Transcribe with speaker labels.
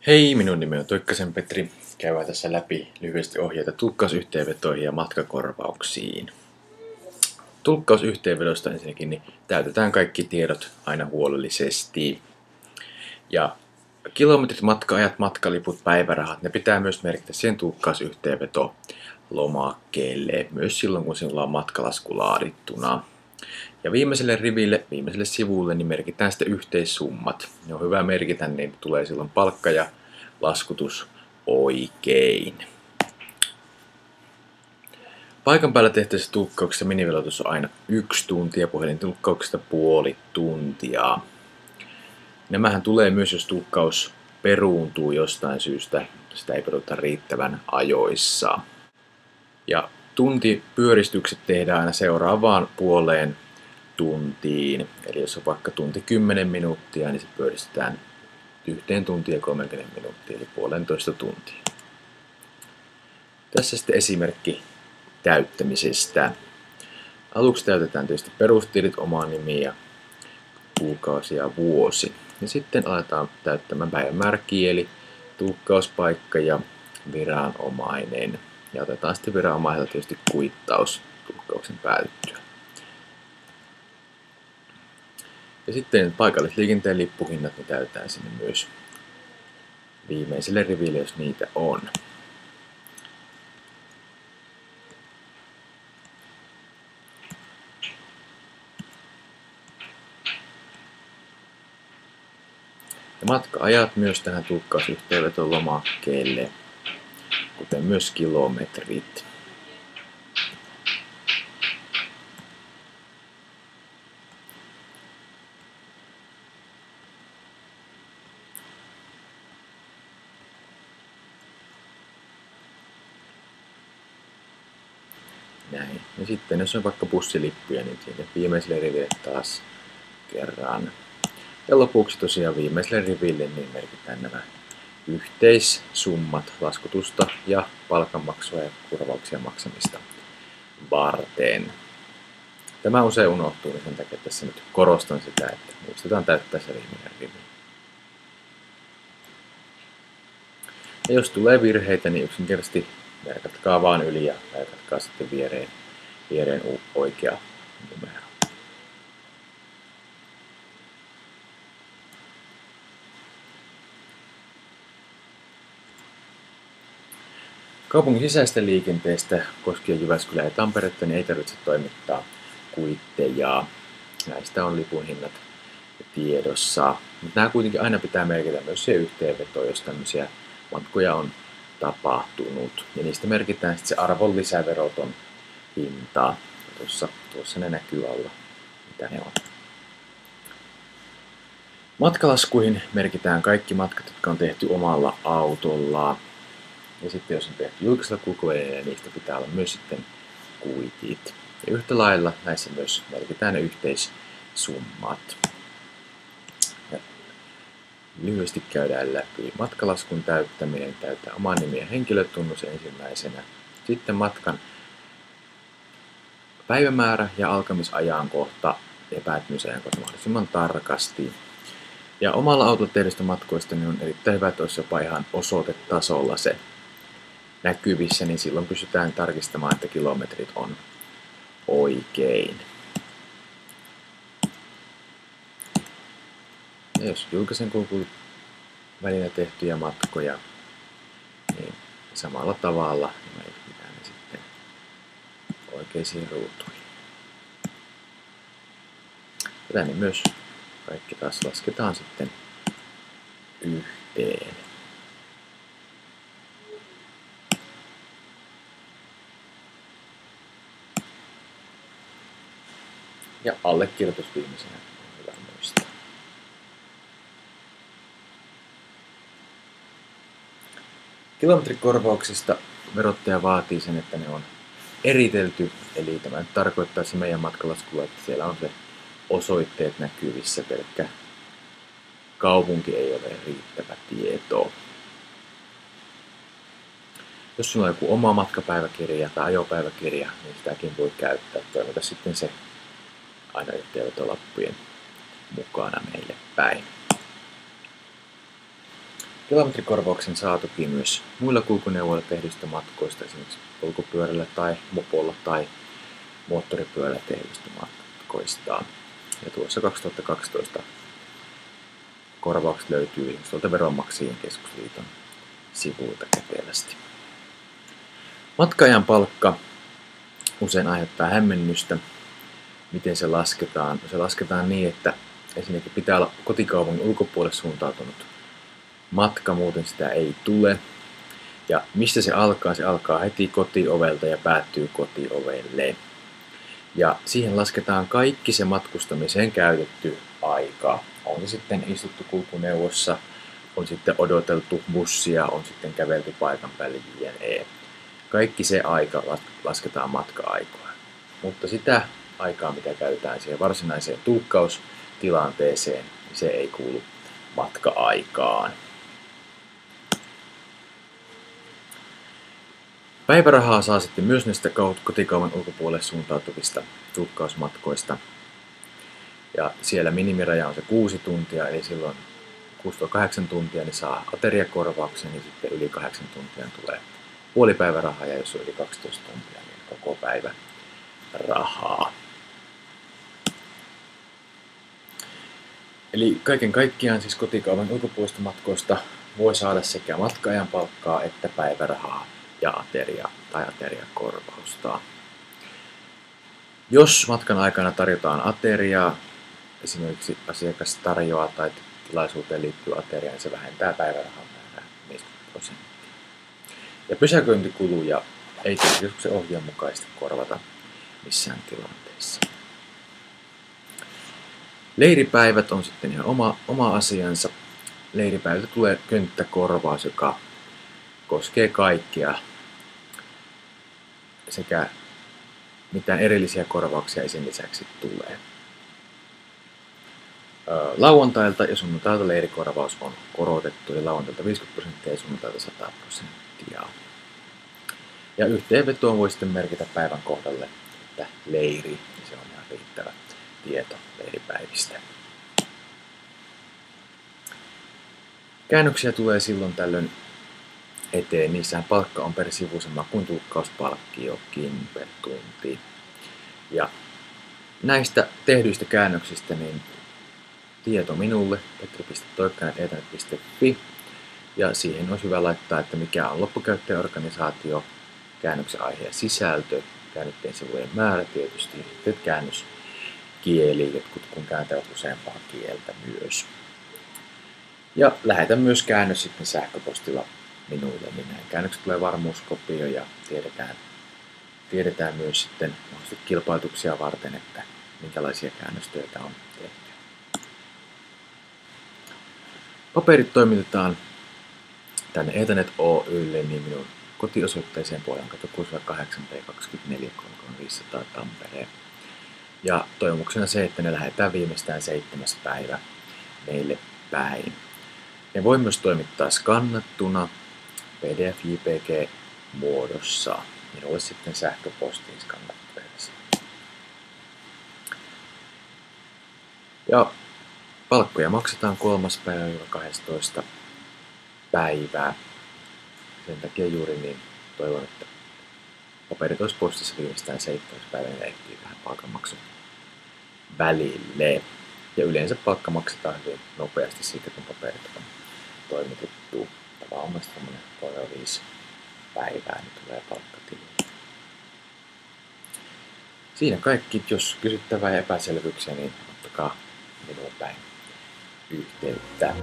Speaker 1: Hei, minun nimi on Toikkasen Petri. Käydään tässä läpi lyhyesti ohjeita tulkkausyhteenvetoihin ja matkakorvauksiin. Tulkkausyhteenvedosta ensinnäkin niin täytetään kaikki tiedot aina huolellisesti. Ja kilometrit, matka-ajat, matkaliput, päivärahat, ne pitää myös merkitä siihen tulkkausyhteenveto lomakkeelle, myös silloin kun sinulla on matkalasku laadittuna. Ja viimeiselle riville, viimeiselle sivulle, niin merkitään sitten yhteissummat. Ne on hyvä merkitä, niin tulee silloin palkka ja laskutus oikein. Paikan päällä tehtävissä tulkkauksissa miniveloitus on aina 1 tuntia, puhelintulkkauksesta puoli tuntia. Nämähän tulee myös, jos tulkkaus peruuntuu jostain syystä, sitä ei peruta riittävän ajoissa. Ja tuntipyöristykset tehdään aina seuraavaan puoleen tuntiin. Eli jos on vaikka tunti 10 minuuttia, niin se pyöristetään 1 tuntia 30 minuuttia, eli 1,5 tuntia. Tässä sitten esimerkki täyttämisestä. Aluksi täytetään tietysti perustiedot, oma nimi ja kuukausi ja vuosi. Ja sitten aletaan täyttämään päivämäärä, kieli, tulkkauspaikka ja viranomainen. Ja otetaan sitten viranomaiselta tietysti kuittaus tulkkauksen päätyttyä. Ja sitten paikallisliikenteen lippuhinnat, niin täytetään sinne myös viimeiselle riville, jos niitä on. Ja matka-ajat myös tähän tulkkausyhteenveton lomakkeelle, kuten myös kilometrit. Näin. Ja sitten jos on vaikka bussilippuja, niin sinne viimeiselle riville taas kerran. Ja lopuksi tosiaan viimeiselle riville niin merkitään nämä yhteissummat laskutusta ja palkanmaksua ja korvauksia maksamista varten. Tämä usein unohtuu, niin sen takia tässä nyt korostan sitä, että muistetaan täyttää se viimeinen rivi. Ja jos tulee virheitä, niin yksinkertaisesti merkatkaa vaan yli ja merkatkaa sitten viereen oikea numero. Kaupungin sisäistä liikenteestä koskien Jyväskylää ja Tamperetta niin ei tarvitse toimittaa kuitteja. Näistä on lipun hinnat tiedossa. Mutta nämä kuitenkin aina pitää merkitä myös se yhteenveto, jos tämmöisiä matkoja on tapahtunut. Ja niistä merkitään sitten se arvonlisäveroton hinta. Tuossa ne näkyy alla, mitä ne on. Matkalaskuihin merkitään kaikki matkat, jotka on tehty omalla autolla. Ja sitten jos on tehty julkisella kulkuvälineellä, niin niistä pitää olla myös sitten kuitit. Ja yhtä lailla näissä myös merkitään ne yhteissummat. Ja lyhyesti käydään läpi. Matkalaskun täyttäminen, täyttää oman nimi ja henkilötunnus ensimmäisenä. Sitten matkan päivämäärä ja alkamisajankohta ja päättymisajankohta mahdollisimman tarkasti. Ja omalla autolla tehdyistä matkoista niin on erittäin hyvä, että olisi jopa ihan osoitetasolla se näkyvissä, niin silloin pystytään tarkistamaan, että kilometrit on oikein. Ja jos julkisen kulkun välillä tehtyjä matkoja, niin samalla tavalla merkitään ne sitten oikeisiin ruutuihin. Ja tänne myös kaikki taas lasketaan sitten yhteen. Ja allekirjoitus viimeisenä on hyvä muistaa. Kilometrikorvauksista verottaja vaatii sen, että ne on eritelty. Eli tämä tarkoittaa se meidän matkalaskulla, että siellä on se osoitteet näkyvissä, pelkkä kaupunki ei ole riittävä tieto. Jos sulla on joku oma matkapäiväkirja tai ajopäiväkirja, niin sitäkin voi käyttää. Toimita sitten se aina yhteenvetolappujen mukana meille päin. Kilometrikorvauksen saa toki myös muilla kulkuneuvoilla tehdyistä matkoista, esimerkiksi polkupyörällä tai mopolla tai moottoripyörällä tehdyistä matkoista. Ja tuossa 2012 korvaukset löytyy tuolta Veronmaksajien keskusliiton sivuilta kätevästi. Matka-ajan palkka usein aiheuttaa hämmennystä. Miten se lasketaan? Se lasketaan niin, että ensinnäkin pitää olla kotikaupungin ulkopuolelle suuntautunut matka, muuten sitä ei tule. Ja mistä se alkaa? Se alkaa heti kotiovelta ja päättyy kotiovelle. Ja siihen lasketaan kaikki se matkustamiseen käytetty aika. On se sitten istuttu kulkuneuvossa, on sitten odoteltu bussia, on sitten kävelty paikan päälle jne. Kaikki se aika lasketaan matka-aikoa. Mutta sitä aikaa, mitä käytetään siihen varsinaiseen tulkkaustilanteeseen, niin se ei kuulu matka-aikaan. Päivärahaa saa sitten myös näistä kotikaupan ulkopuolelle suuntautuvista tulkkausmatkoista. Ja siellä minimiraja on se 6 tuntia, eli silloin 6-8 tuntia niin saa ateriakorvauksen, niin sitten yli 8 tuntia tulee puolipäivärahaa, ja jos on yli 12 tuntia, niin koko päivä rahaa. Eli kaiken kaikkiaan siis kotikaupan ulkopuolista matkoista voi saada sekä matka-ajan palkkaa että päivärahaa ja ateriakorvausta. Jos matkan aikana tarjotaan ateriaa, esimerkiksi asiakas tarjoaa tai tilaisuuteen liittyy ateria, niin se vähentää päivärahan määrää 50%. Ja pysäköintikuluja ei keskuksen ohjeen mukaisesti korvata missään tilanteessa. Leiripäivät on sitten ihan oma asiansa. Leiripäivältä tulee könttäkorvaus, joka koskee kaikkia, sekä mitään erillisiä korvauksia ei sen lisäksi tulee. Lauantailta ja sunnuntailta leirikorvaus on korotettu, eli lauantailta 50% ja sunnuntailta 100%. Ja yhteenvetoon voi sitten merkitä päivän kohdalle, että leiri, ja se on ihan riittävä tieto leiripäivistä. Käännöksiä tulee silloin tällöin eteen. Niissähän palkka on per sivu sama kuin tulkkauspalkkiokin per tunti. Ja näistä tehdyistä käännöksistä niin tieto minulle petri.toikkanen@ethernet.fi, ja siihen olisi hyvä laittaa, että mikä on loppukäyttäjäorganisaatio, käännöksen aihe ja sisältö, käännytteen sivujen määrä tietysti, sitten käännöskieli, jotkut kun kääntävät useampaa kieltä myös. Ja lähetän myös käännös sitten sähköpostilla minulle, niin näin käännökset tulee varmuuskopio ja tiedetään myös sitten kilpailutuksia varten, että minkälaisia käännöstöitä on tehty. Paperit tänne Ethernet Oy:lle, niin minun kotiosoitteeseen Pohjankato 608 P24 500 Tampere. Ja toivomuksena se, että ne lähetään viimeistään 7. päivä meille päin. Ne voi myös toimittaa skannattuna PDF JPG muodossa. Minulle sitten sähköpostiin skannattuja. Ja palkkoja maksetaan 3. päivä 12. päivää. Sen takia juuri niin toivon, että paperit olisi postissa viimeistään 7. päivänä ja ehtii tähän palkanmaksun välille. Ja yleensä palkka maksetaan hyvin nopeasti siitä, kun paperit on toimitettu. Tavallaan tämmöinen 3-5 päivää, niin tulee palkkatili. Siinä kaikki. Jos kysyttävää ja epäselvyyksiä, niin ottakaa minulle päin yhteyttä.